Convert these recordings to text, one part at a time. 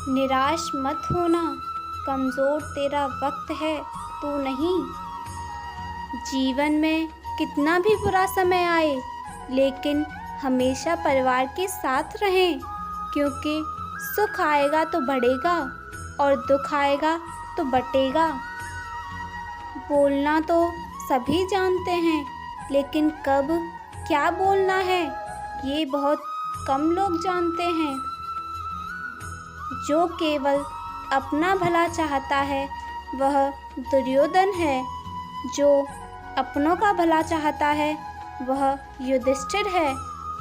निराश मत होना, कमज़ोर तेरा वक्त है, तू नहीं। जीवन में कितना भी बुरा समय आए, लेकिन हमेशा परिवार के साथ रहें, क्योंकि सुख आएगा तो बढ़ेगा और दुख आएगा तो बटेगा। बोलना तो सभी जानते हैं, लेकिन कब क्या बोलना है ये बहुत कम लोग जानते हैं। जो केवल अपना भला चाहता है वह दुर्योधन है, जो अपनों का भला चाहता है वह युधिष्ठिर है,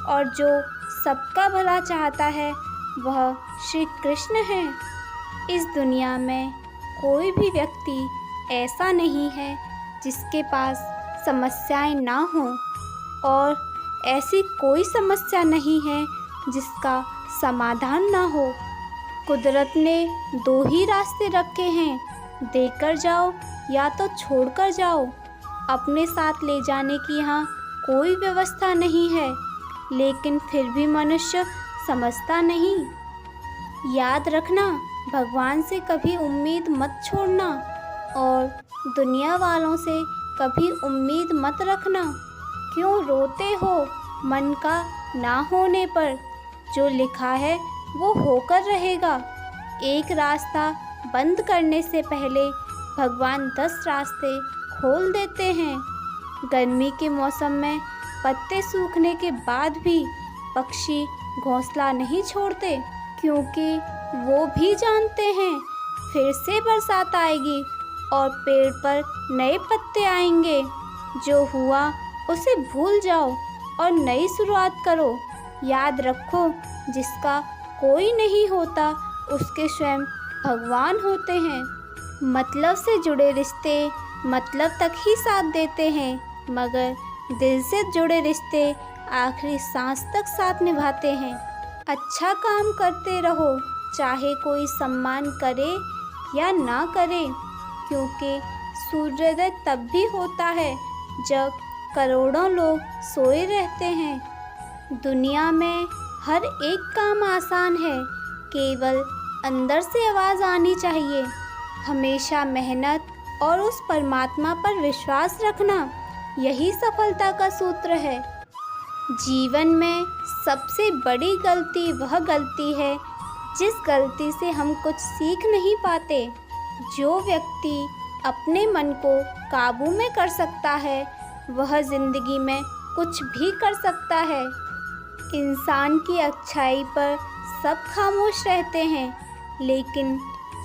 और जो सबका भला चाहता है वह श्री कृष्ण है। इस दुनिया में कोई भी व्यक्ति ऐसा नहीं है जिसके पास समस्याएं ना हों, और ऐसी कोई समस्या नहीं है जिसका समाधान ना हो। कुदरत ने दो ही रास्ते रखे हैं, देकर जाओ या तो छोड़कर जाओ। अपने साथ ले जाने की यहाँ कोई व्यवस्था नहीं है, लेकिन फिर भी मनुष्य समझता नहीं। याद रखना, भगवान से कभी उम्मीद मत छोड़ना, और दुनिया वालों से कभी उम्मीद मत रखना। क्यों रोते हो मन का ना होने पर? जो लिखा है वो होकर रहेगा। एक रास्ता बंद करने से पहले भगवान 10 रास्ते खोल देते हैं। गर्मी के मौसम में पत्ते सूखने के बाद भी पक्षी घोंसला नहीं छोड़ते, क्योंकि वो भी जानते हैं फिर से बरसात आएगी और पेड़ पर नए पत्ते आएंगे। जो हुआ उसे भूल जाओ और नई शुरुआत करो। याद रखो, जिसका कोई नहीं होता उसके स्वयं भगवान होते हैं। मतलब से जुड़े रिश्ते मतलब तक ही साथ देते हैं, मगर दिल से जुड़े रिश्ते आखिरी सांस तक साथ निभाते हैं। अच्छा काम करते रहो, चाहे कोई सम्मान करे या ना करे, क्योंकि सूर्योदय तब भी होता है जब करोड़ों लोग सोए रहते हैं। दुनिया में हर एक काम आसान है, केवल अंदर से आवाज़ आनी चाहिए। हमेशा मेहनत और उस परमात्मा पर विश्वास रखना, यही सफलता का सूत्र है। जीवन में सबसे बड़ी गलती वह गलती है जिस गलती से हम कुछ सीख नहीं पाते। जो व्यक्ति अपने मन को काबू में कर सकता है वह ज़िंदगी में कुछ भी कर सकता है। इंसान की अच्छाई पर सब खामोश रहते हैं, लेकिन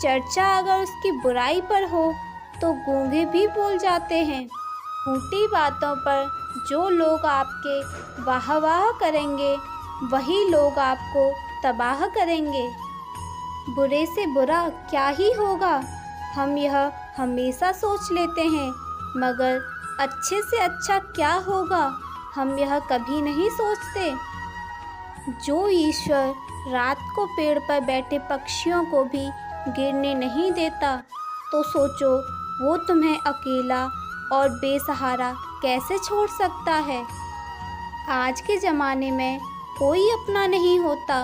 चर्चा अगर उसकी बुराई पर हो तो गूंगे भी बोल जाते हैं। झूठी बातों पर जो लोग आपके वाह वाह करेंगे वही लोग आपको तबाह करेंगे। बुरे से बुरा क्या ही होगा, हम यह हमेशा सोच लेते हैं, मगर अच्छे से अच्छा क्या होगा हम यह कभी नहीं सोचते। जो ईश्वर रात को पेड़ पर बैठे पक्षियों को भी गिरने नहीं देता, तो सोचो वो तुम्हें अकेला और बेसहारा कैसे छोड़ सकता है। आज के ज़माने में कोई अपना नहीं होता।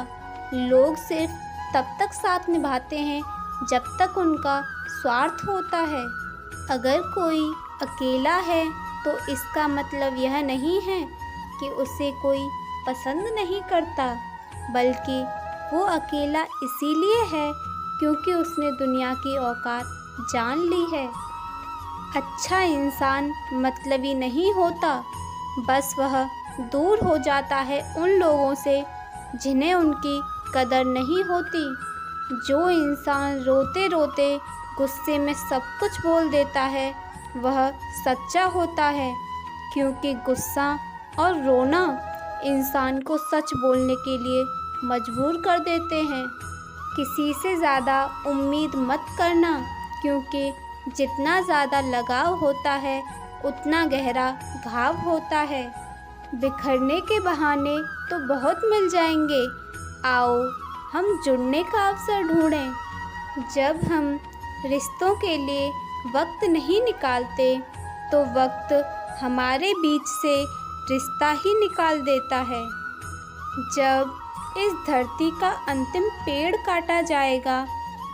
लोग सिर्फ तब तक साथ निभाते हैं जब तक उनका स्वार्थ होता है। अगर कोई अकेला है तो इसका मतलब यह नहीं है कि उसे कोई पसंद नहीं करता, बल्कि वो अकेला इसीलिए है क्योंकि उसने दुनिया की औकात जान ली है। अच्छा इंसान मतलबी नहीं होता, बस वह दूर हो जाता है उन लोगों से जिन्हें उनकी कदर नहीं होती। जो इंसान रोते रोते गुस्से में सब कुछ बोल देता है वह सच्चा होता है, क्योंकि गुस्सा और रोना इंसान को सच बोलने के लिए मजबूर कर देते हैं। किसी से ज़्यादा उम्मीद मत करना, क्योंकि जितना ज़्यादा लगाव होता है उतना गहरा घाव होता है। बिखरने के बहाने तो बहुत मिल जाएंगे, आओ हम जुड़ने का अवसर ढूंढें। जब हम रिश्तों के लिए वक्त नहीं निकालते तो वक्त हमारे बीच से रिश्ता ही निकाल देता है। जब इस धरती का अंतिम पेड़ काटा जाएगा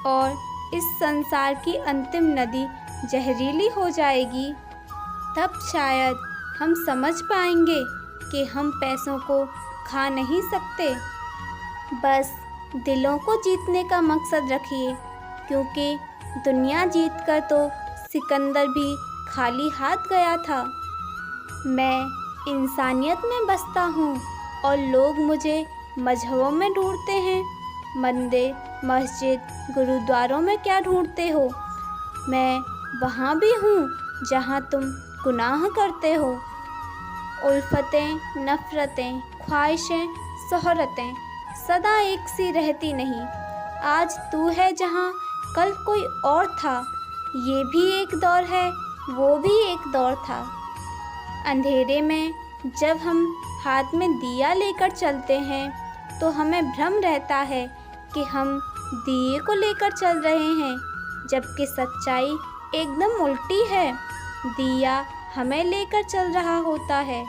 और इस संसार की अंतिम नदी जहरीली हो जाएगी, तब शायद हम समझ पाएंगे कि हम पैसों को खा नहीं सकते। बस दिलों को जीतने का मकसद रखिए, क्योंकि दुनिया जीतकर तो सिकंदर भी खाली हाथ गया था। मैं इंसानियत में बसता हूँ और लोग मुझे मजहबों में ढूंढते हैं। मंदिर, मस्जिद, गुरुद्वारों में क्या ढूंढते हो? मैं वहाँ भी हूँ जहाँ तुम गुनाह करते हो। उल्फतें, नफ़रतें, ख्वाहिशें, शोहरतें सदा एक सी रहती नहीं। आज तू है जहाँ कल कोई और था। ये भी एक दौर है, वो भी एक दौर था। अंधेरे में जब हम हाथ में दिया लेकर चलते हैं तो हमें भ्रम रहता है कि हम दिए को लेकर चल रहे हैं, जबकि सच्चाई एकदम उल्टी है। दिया हमें लेकर चल रहा होता है।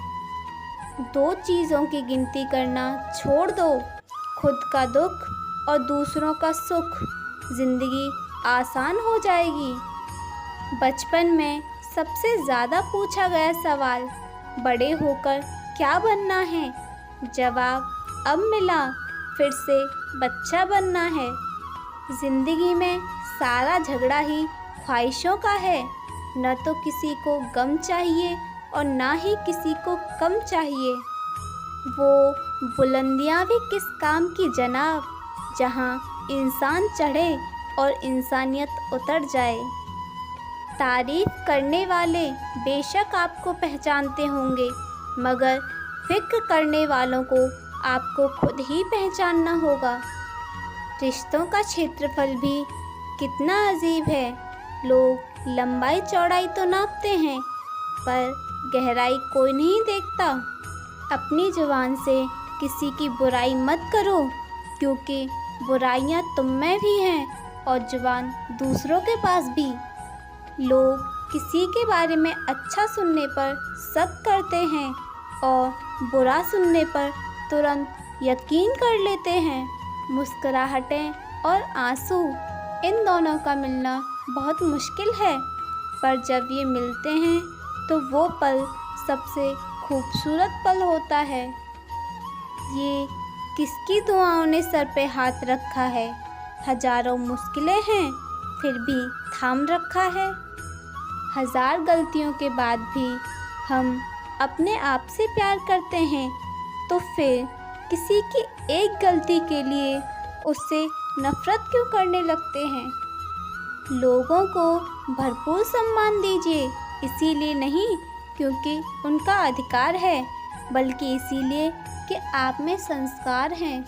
दो चीज़ों की गिनती करना छोड़ दो, खुद का दुख और दूसरों का सुख। ज़िंदगी आसान हो जाएगी। बचपन में सबसे ज़्यादा पूछा गया सवाल, बड़े होकर क्या बनना है? जवाब अब मिला, फिर से बच्चा बनना है। ज़िंदगी में सारा झगड़ा ही ख्वाहिशों का है। न तो किसी को गम चाहिए और ना ही किसी को कम चाहिए। वो बुलंदियाँ भी किस काम की जनाब, जहाँ इंसान चढ़े और इंसानियत उतर जाए। तारीफ़ करने वाले बेशक आपको पहचानते होंगे, मगर फ़िक्र करने वालों को आपको खुद ही पहचानना होगा। रिश्तों का क्षेत्रफल भी कितना अजीब है। लोग लंबाई चौड़ाई तो नापते हैं, पर गहराई कोई नहीं देखता। अपनी ज़ुबान से किसी की बुराई मत करो, क्योंकि बुराइयां तुम में भी हैं और ज़ुबान दूसरों के पास भी। लोग किसी के बारे में अच्छा सुनने पर शक करते हैं और बुरा सुनने पर तुरंत यकीन कर लेते हैं। मुस्कुराहटें और आंसू, इन दोनों का मिलना बहुत मुश्किल है, पर जब ये मिलते हैं तो वो पल सबसे खूबसूरत पल होता है। ये किसकी दुआओं ने सर पे हाथ रखा है? हजारों मुश्किलें हैं, फिर भी थाम रखा है। हजार गलतियों के बाद भी हम अपने आप से प्यार करते हैं, तो फिर किसी की एक गलती के लिए उससे नफ़रत क्यों करने लगते हैं? लोगों को भरपूर सम्मान दीजिए, इसीलिए नहीं क्योंकि उनका अधिकार है, बल्कि इसीलिए कि आप में संस्कार हैं।